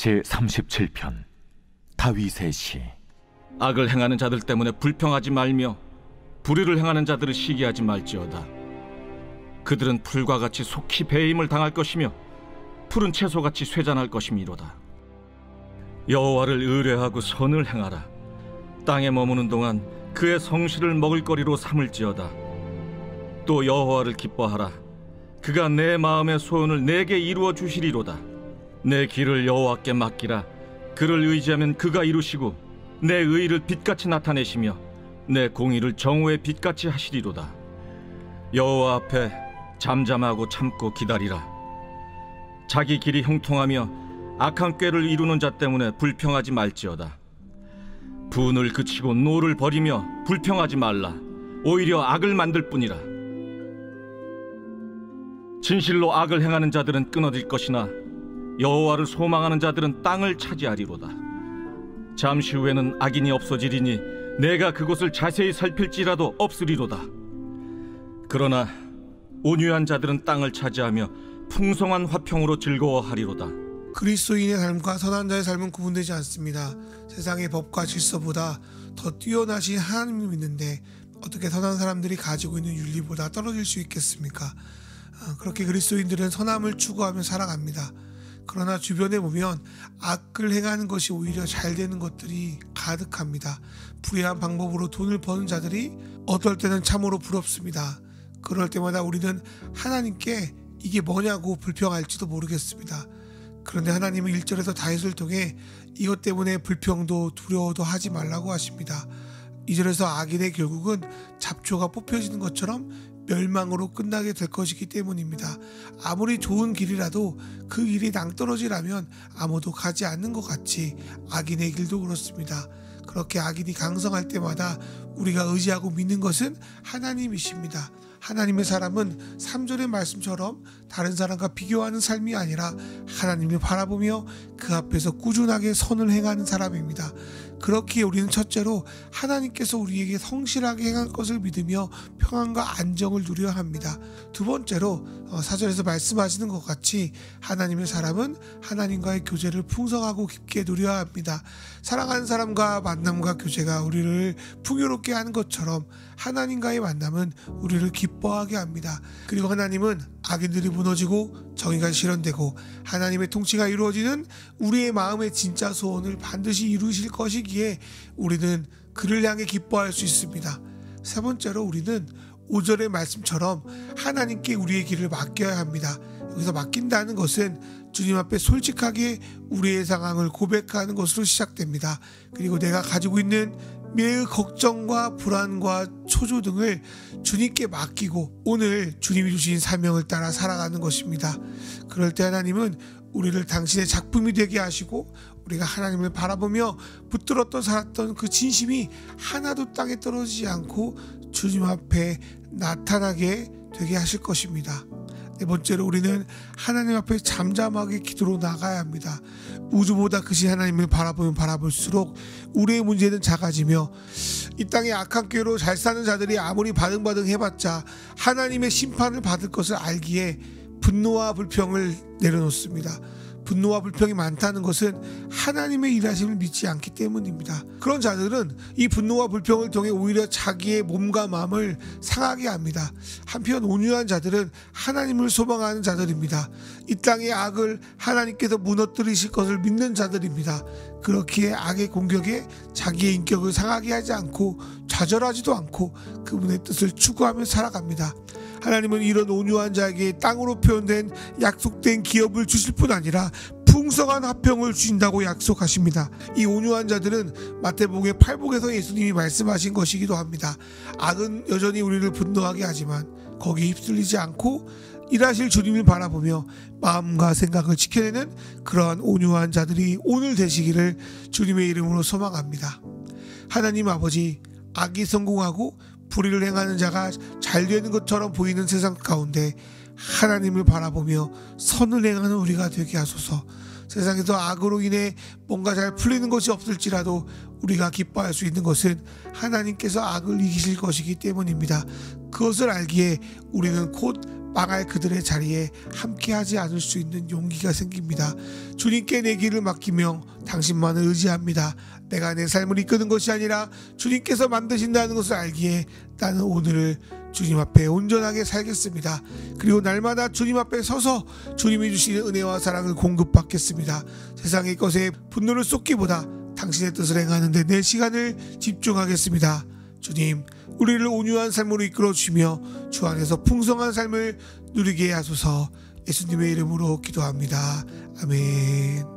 제37편 다윗의 시. 악을 행하는 자들 때문에 불평하지 말며 불의를 행하는 자들을 시기하지 말지어다. 그들은 풀과 같이 속히 배임을 당할 것이며 푸른 채소같이 쇠잔할 것이미로다. 여호와를 의뢰하고 선을 행하라. 땅에 머무는 동안 그의 성실을 먹을거리로 삼을지어다. 또 여호와를 기뻐하라. 그가 내 마음의 소원을 내게 이루어 주시리로다. 내 길을 여호와께 맡기라. 그를 의지하면 그가 이루시고 내 의를 빛같이 나타내시며 내 공의를 정오의 빛같이 하시리로다. 여호와 앞에 잠잠하고 참고 기다리라. 자기 길이 형통하며 악한 꾀를 이루는 자 때문에 불평하지 말지어다. 분을 그치고 노를 버리며 불평하지 말라. 오히려 악을 만들 뿐이라. 진실로 악을 행하는 자들은 끊어질 것이나 여호와를 소망하는 자들은 땅을 차지하리로다. 잠시 후에는 악인이 없어지리니 내가 그곳을 자세히 살필지라도 없으리로다. 그러나 온유한 자들은 땅을 차지하며 풍성한 화평으로 즐거워하리로다. 그리스도인의 삶과 선한 자의 삶은 구분되지 않습니다. 세상의 법과 질서보다 더 뛰어나신 하나님을 믿는데 어떻게 선한 사람들이 가지고 있는 윤리보다 떨어질 수 있겠습니까? 그렇게 그리스도인들은 선함을 추구하며 살아갑니다. 그러나 주변에 보면 악을 행하는 것이 오히려 잘 되는 것들이 가득합니다. 불의한 방법으로 돈을 버는 자들이 어떨 때는 참으로 부럽습니다. 그럴 때마다 우리는 하나님께 이게 뭐냐고 불평할지도 모르겠습니다. 그런데 하나님은 1절에서 다윗을 통해 이것 때문에 불평도 두려워도 하지 말라고 하십니다. 2절에서 악인의 결국은 잡초가 뽑혀지는 것처럼 멸망으로 끝나게 될 것이기 때문입니다. 아무리 좋은 길이라도 그 길이 낭떠러지라면 아무도 가지 않는 것 같이 악인의 길도 그렇습니다. 그렇게 악인이 강성할 때마다 우리가 의지하고 믿는 것은 하나님이십니다. 하나님의 사람은 3절의 말씀처럼 다른 사람과 비교하는 삶이 아니라 하나님을 바라보며 그 앞에서 꾸준하게 선을 행하는 사람입니다. 그렇기에 우리는 첫째로 하나님께서 우리에게 성실하게 행할 것을 믿으며 평안과 안정을 누려야 합니다. 두 번째로 4절에서 말씀하시는 것 같이 하나님의 사람은 하나님과의 교제를 풍성하고 깊게 누려야 합니다. 사랑하는 사람과 만남과 교제가 우리를 풍요롭게 하는 것처럼 하나님과의 만남은 우리를 기뻐하게 합니다. 그리고 하나님은 악인들이 무너지고 정의가 실현되고 하나님의 통치가 이루어지는 우리의 마음의 진짜 소원을 반드시 이루실 것이기에 우리는 그를 향해 기뻐할 수 있습니다. 세 번째로 우리는 5절의 말씀처럼 하나님께 우리의 길을 맡겨야 합니다. 여기서 맡긴다는 것은 주님 앞에 솔직하게 우리의 상황을 고백하는 것으로 시작됩니다. 그리고 내가 가지고 있는 매의 걱정과 불안과 초조 등을 주님께 맡기고 오늘 주님이 주신 사명을 따라 살아가는 것입니다. 그럴 때 하나님은 우리를 당신의 작품이 되게 하시고 우리가 하나님을 바라보며 붙들었던 살았던 그 진심이 하나도 땅에 떨어지지 않고 주님 앞에 나타나게 되게 하실 것입니다. 네 번째로 우리는 하나님 앞에 잠잠하게 기도로 나가야 합니다. 우주보다 크신 하나님을 바라보면 바라볼수록 우리의 문제는 작아지며 이 땅의 악한 꾀로 잘 사는 자들이 아무리 바등바등 해봤자 하나님의 심판을 받을 것을 알기에 분노와 불평을 내려놓습니다. 분노와 불평이 많다는 것은 하나님의 일하심을 믿지 않기 때문입니다. 그런 자들은 이 분노와 불평을 통해 오히려 자기의 몸과 마음을 상하게 합니다. 한편 온유한 자들은 하나님을 소망하는 자들입니다. 이 땅의 악을 하나님께서 무너뜨리실 것을 믿는 자들입니다. 그렇기에 악의 공격에 자기의 인격을 상하게 하지 않고 좌절하지도 않고 그분의 뜻을 추구하며 살아갑니다. 하나님은 이런 온유한 자에게 땅으로 표현된 약속된 기업을 주실 뿐 아니라 풍성한 화평을 주신다고 약속하십니다. 이 온유한 자들은 마태복음의 8복에서 예수님이 말씀하신 것이기도 합니다. 악은 여전히 우리를 분노하게 하지만 거기에 휩쓸리지 않고 일하실 주님을 바라보며 마음과 생각을 지켜내는 그러한 온유한 자들이 오늘 되시기를 주님의 이름으로 소망합니다. 하나님 아버지, 악이 성공하고 불의를 행하는 자가 잘 되는 것처럼 보이는 세상 가운데 하나님을 바라보며 선을 행하는 우리가 되게 하소서. 세상에서 악으로 인해 뭔가 잘 풀리는 것이 없을지라도 우리가 기뻐할 수 있는 것은 하나님께서 악을 이기실 것이기 때문입니다. 그것을 알기에 우리는 곧 망할 그들의 자리에 함께하지 않을 수 있는 용기가 생깁니다. 주님께 내 길을 맡기며 당신만을 의지합니다. 내가 내 삶을 이끄는 것이 아니라 주님께서 만드신다는 것을 알기에 나는 오늘을 주님 앞에 온전하게 살겠습니다. 그리고 날마다 주님 앞에 서서 주님이 주시는 은혜와 사랑을 공급받겠습니다. 세상의 것에 분노를 쏟기보다 당신의 뜻을 행하는 데 내 시간을 집중하겠습니다. 주님, 우리를 온유한 삶으로 이끌어 주시며 주 안에서 풍성한 삶을 누리게 하소서. 예수님의 이름으로 기도합니다. 아멘.